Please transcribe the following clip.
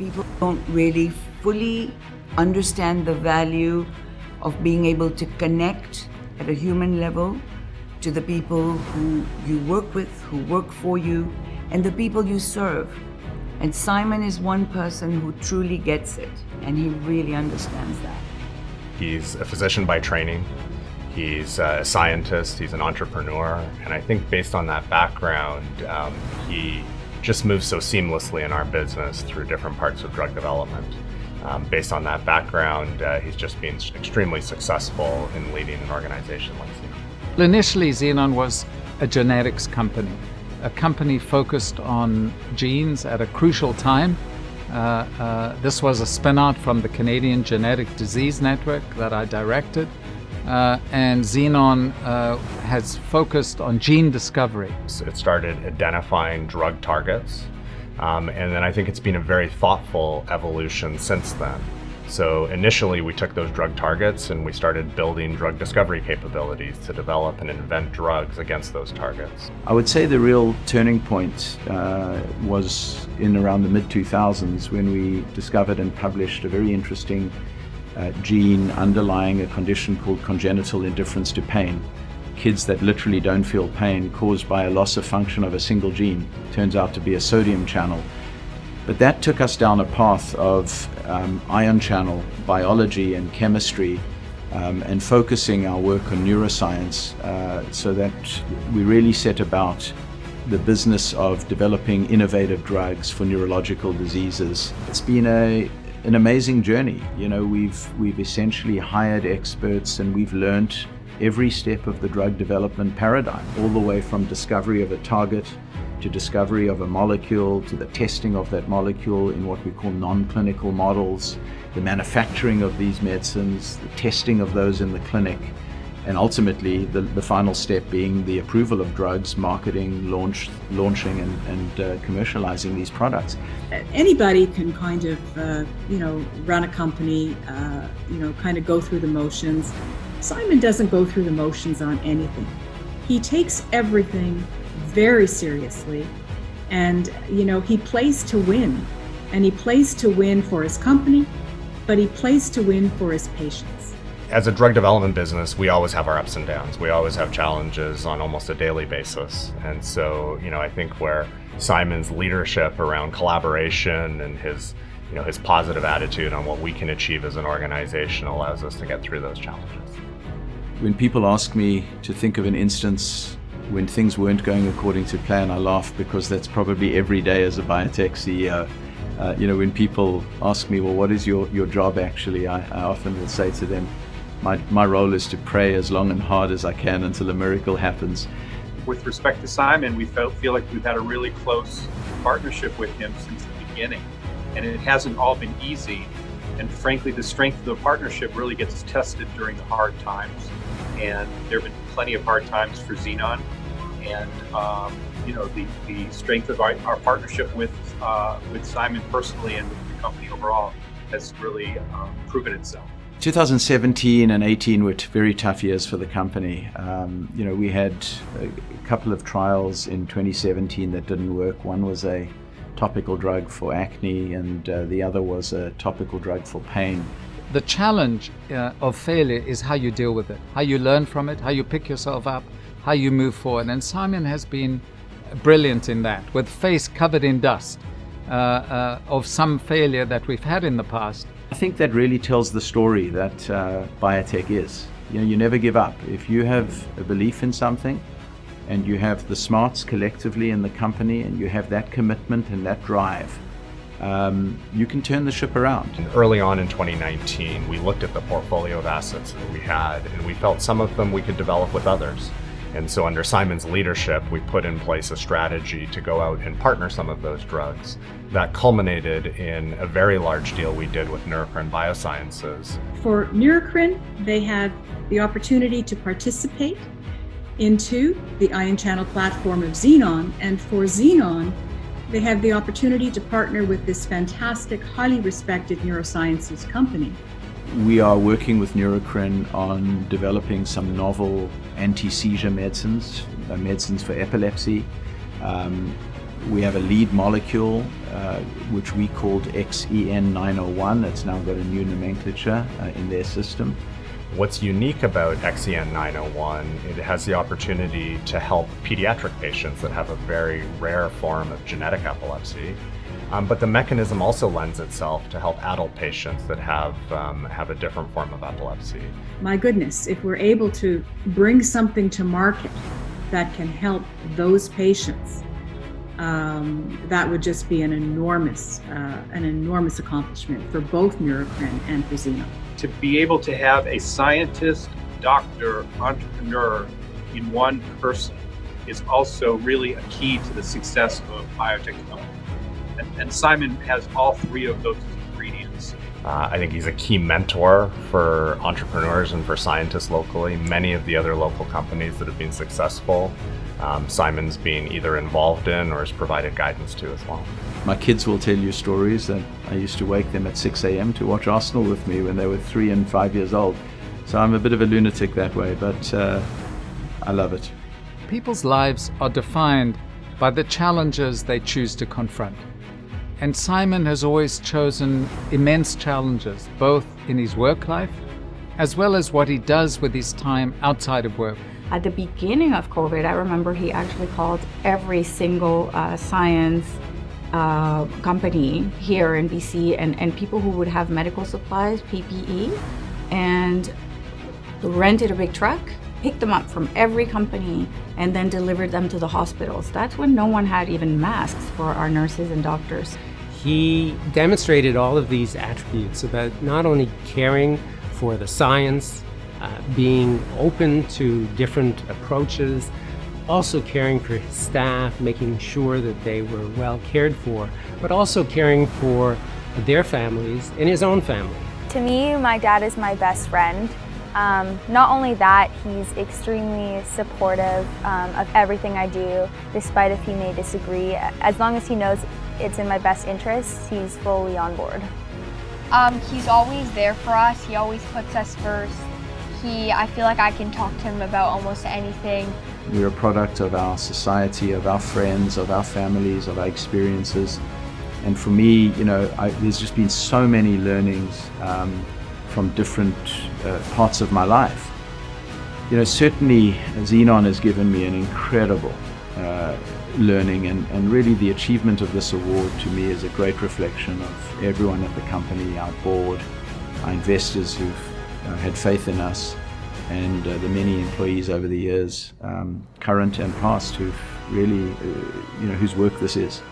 people don't really fully understand the value of being able to connect at a human level to the people who you work with, who work for you, and the people you serve. And Simon is one person who truly gets it, and he really understands that. He's a physician by training. He's a scientist, he's an entrepreneur, and I think based on that background, he just moves so seamlessly in our business through different parts of drug development. Based on that background, he's just been extremely successful in leading an organization like Xenon. Initially, Xenon was a genetics company, a company focused on genes at a crucial time. This was a spin-out from the Canadian Genetic Disease Network that I directed. And Xenon has focused on gene discovery. It started identifying drug targets, and then I think it's been a very thoughtful evolution since then. So initially we took those drug targets and we started building drug discovery capabilities to develop and invent drugs against those targets. I would say the real turning point was in around the mid-2000s when we discovered and published a very interesting gene underlying a condition called congenital indifference to pain. Kids that literally don't feel pain caused by a loss of function of a single gene. Turns out to be a sodium channel. But that took us down a path of ion channel biology and chemistry and focusing our work on neuroscience so that we really set about the business of developing innovative drugs for neurological diseases. It's been an amazing journey. You know, we've essentially hired experts and we've learned every step of the drug development paradigm, all the way from discovery of a target to discovery of a molecule to the testing of that molecule in what we call non-clinical models, the manufacturing of these medicines, the testing of those in the clinic, and ultimately the final step being the approval of drugs, marketing, launching and commercializing these products. Anybody can kind of, run a company, kind of go through the motions. Simon doesn't go through the motions on anything. He takes everything very seriously, and he plays to win, and he plays to win for his company, but he plays to win for his patients. As a drug development business, we always have our ups and downs. We always have challenges on almost a daily basis. And so, I think where Simon's leadership around collaboration and his positive attitude on what we can achieve as an organization allows us to get through those challenges. When people ask me to think of an instance when things weren't going according to plan, I laugh because that's probably every day as a biotech CEO. When people ask me, well, what is your job actually? I often will say to them, my role is to pray as long and hard as I can until a miracle happens. With respect to Simon, we feel like we've had a really close partnership with him since the beginning, and it hasn't all been easy. And frankly, the strength of the partnership really gets tested during the hard times. And there have been plenty of hard times for Xenon, and the strength of our partnership with Simon personally and with the company overall has really proven itself. 2017 and 18 were very tough years for the company. We had a couple of trials in 2017 that didn't work. One was a topical drug for acne, and the other was a topical drug for pain. The challenge of failure is how you deal with it, how you learn from it, how you pick yourself up, how you move forward. And Simon has been brilliant in that, with face covered in dust of some failure that we've had in the past. I think that really tells the story that biotech is. You never give up. If you have a belief in something and you have the smarts collectively in the company and you have that commitment and that drive, you can turn the ship around. Early on in 2019, we looked at the portfolio of assets that we had, and we felt some of them we could develop with others. And so under Simon's leadership, we put in place a strategy to go out and partner some of those drugs. That culminated in a very large deal we did with Neurocrine Biosciences. For Neurocrine, they had the opportunity to participate into the ion channel platform of Xenon, and for Xenon, they had the opportunity to partner with this fantastic, highly respected neurosciences company. We are working with Neurocrine on developing some novel anti-seizure medicines for epilepsy. We have a lead molecule, which we called XEN901. It's now got a new nomenclature in their system. What's unique about XEN901, it has the opportunity to help pediatric patients that have a very rare form of genetic epilepsy. But the mechanism also lends itself to help adult patients that have a different form of epilepsy. My goodness, if we're able to bring something to market that can help those patients, that would just be an enormous accomplishment for both Neurocrine and for Xenon. To be able to have a scientist, doctor, entrepreneur in one person is also really a key to the success of biotechnology. And Simon has all three of those ingredients. I think he's a key mentor for entrepreneurs and for scientists locally. Many of the other local companies that have been successful, Simon's been either involved in or has provided guidance to as well. My kids will tell you stories that I used to wake them at 6 a.m. to watch Arsenal with me when they were 3 and 5 years old. So I'm a bit of a lunatic that way, but I love it. People's lives are defined by the challenges they choose to confront. And Simon has always chosen immense challenges, both in his work life, as well as what he does with his time outside of work. At the beginning of COVID, I remember he actually called every single science company here in BC and people who would have medical supplies, PPE, and rented a big truck, picked them up from every company, and then delivered them to the hospitals. That's when no one had even masks for our nurses and doctors. He demonstrated all of these attributes about not only caring for the science, being open to different approaches, also caring for his staff, making sure that they were well cared for, but also caring for their families and his own family. To me, my dad is my best friend. Not only that, he's extremely supportive of everything I do, despite if he may disagree. As long as he knows it's in my best interest, he's fully on board. He's always there for us. He always puts us first. I feel like I can talk to him about almost anything. We're a product of our society, of our friends, of our families, of our experiences. And for me, there's just been so many learnings from different parts of my life. Certainly Xenon has given me an incredible learning, and really the achievement of this award to me is a great reflection of everyone at the company, our board, our investors who've had faith in us, and the many employees over the years, current and past, who've really, whose work this is.